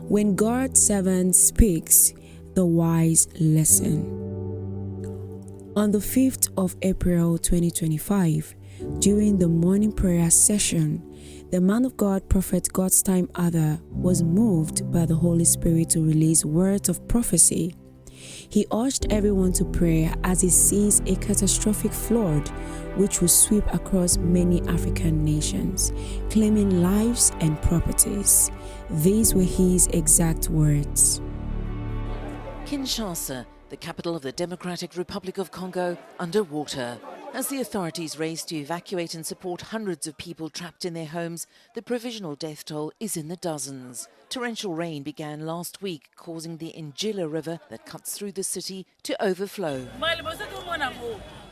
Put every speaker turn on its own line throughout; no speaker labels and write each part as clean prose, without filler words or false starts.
When God's servant speaks, the wise listen. On the 5th of April 2025, during the morning prayer session, the man of God, Prophet God's Time Other, was moved by the Holy Spirit to release words of prophecy. He urged everyone to pray as he sees a catastrophic flood which will sweep across many African nations, claiming lives and properties. These were his exact words.
Kinshasa, the capital of the Democratic Republic of Congo, underwater. As the authorities race to evacuate and support hundreds of people trapped in their homes, the provisional death toll is in the dozens. Torrential rain began last week, causing the Njila River that cuts through the city to overflow.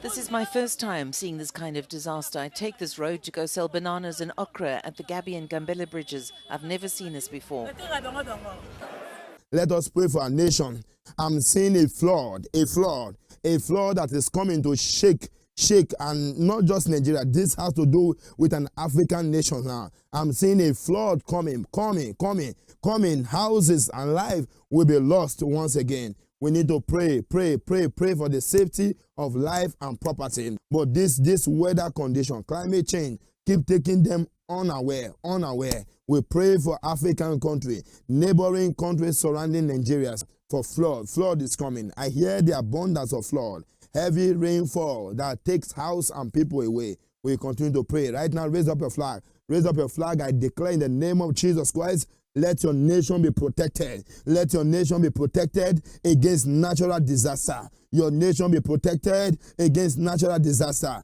This is my first time seeing this kind of disaster. I take this road to go sell bananas and okra at the Gabi and Gambela bridges. I've never seen this before.
Let us pray for our nation. I'm seeing a flood that is coming to shake, and not just Nigeria. This has to do with an African nation now. I'm seeing a flood coming. Houses and life will be lost once again. We need to pray for the safety of life and property. But this weather condition, climate change, keep taking them unaware. We pray for African country, neighboring countries surrounding Nigeria for flood. Flood is coming. I hear the abundance of flood. Heavy rainfall that takes house and people away. We continue to pray. Right now, raise up your flag. Raise up your flag. I declare in the name of Jesus Christ, let your nation be protected. Let your nation be protected against natural disaster. Your nation be protected against natural disaster.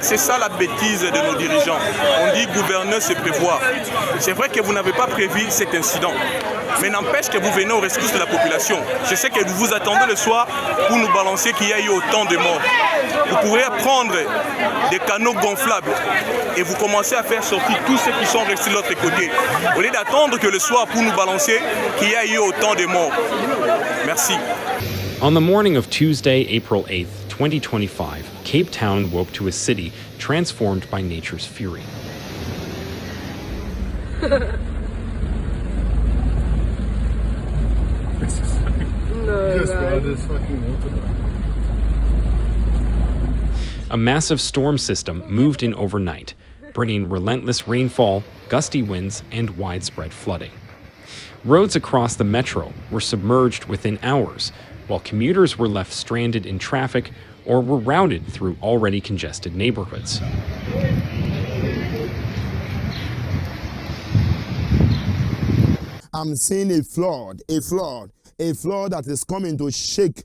C'est ça la bêtise de nos dirigeants. On dit gouverner, c'est prévoir. C'est vrai que vous n'avez pas prévu cet incident, mais n'empêche que vous venez au rescousse de la population. Je sais que vous vous attendez le soir pour nous balancer qu'il y a eu autant de morts. Vous pourrez prendre des canaux gonflables et vous commencez à faire sortir tous ceux qui sont restés de l'autre côté, au lieu d'attendre que le soir pour nous balancer qu'il y a eu autant de morts. Merci.
On the morning of Tuesday, April 8th, 2025, Cape Town woke to a city transformed by nature's fury. A massive storm system moved in overnight, bringing relentless rainfall, gusty winds, and widespread flooding. Roads across the metro were submerged within hours, while commuters were left stranded in traffic or were routed through already congested neighborhoods.
I'm seeing a flood that is coming to shake,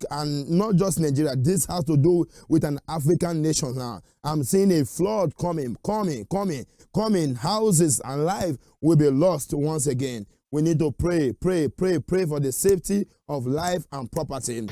and not just Nigeria. This has to do with an African nation now. I'm seeing a flood coming. Houses and life will be lost once again. We need to pray for the safety of life and property.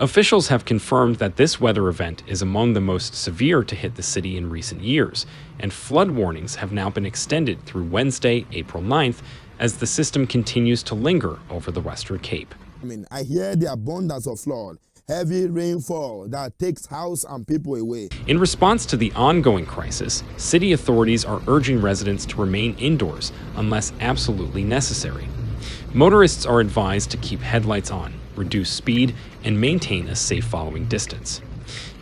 Officials have confirmed that this weather event is among the most severe to hit the city in recent years, and flood warnings have now been extended through Wednesday, April 9th, as the system continues to linger over the Western Cape.
I hear the abundance of flood, heavy rainfall that takes house and people away.
In response to the ongoing crisis, city authorities are urging residents to remain indoors unless absolutely necessary. Motorists are advised to keep headlights on, reduce speed, and maintain a safe following distance.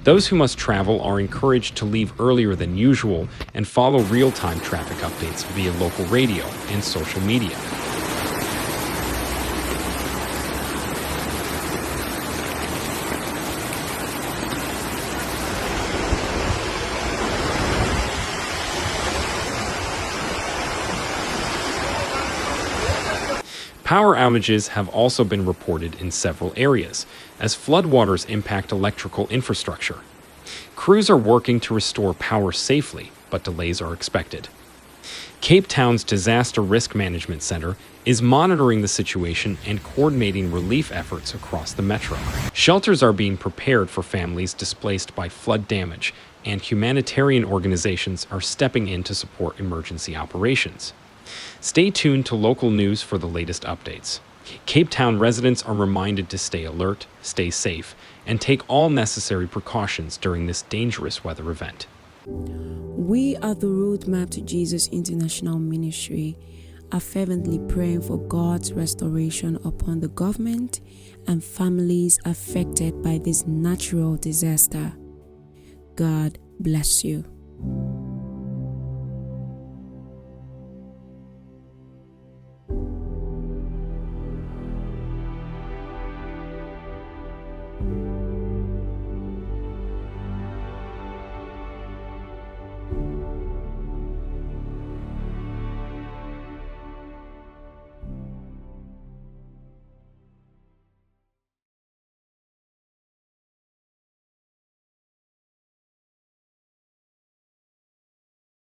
Those who must travel are encouraged to leave earlier than usual and follow real-time traffic updates via local radio and social media. Power outages have also been reported in several areas, as floodwaters impact electrical infrastructure. Crews are working to restore power safely, but delays are expected. Cape Town's Disaster Risk Management Center is monitoring the situation and coordinating relief efforts across the metro. Shelters are being prepared for families displaced by flood damage, and humanitarian organizations are stepping in to support emergency operations. Stay tuned to local news for the latest updates. Cape Town residents are reminded to stay alert, stay safe, and take all necessary precautions during this dangerous weather event.
We at the Roadmap to Jesus International Ministry are fervently praying for God's restoration upon the government and families affected by this natural disaster. God bless you.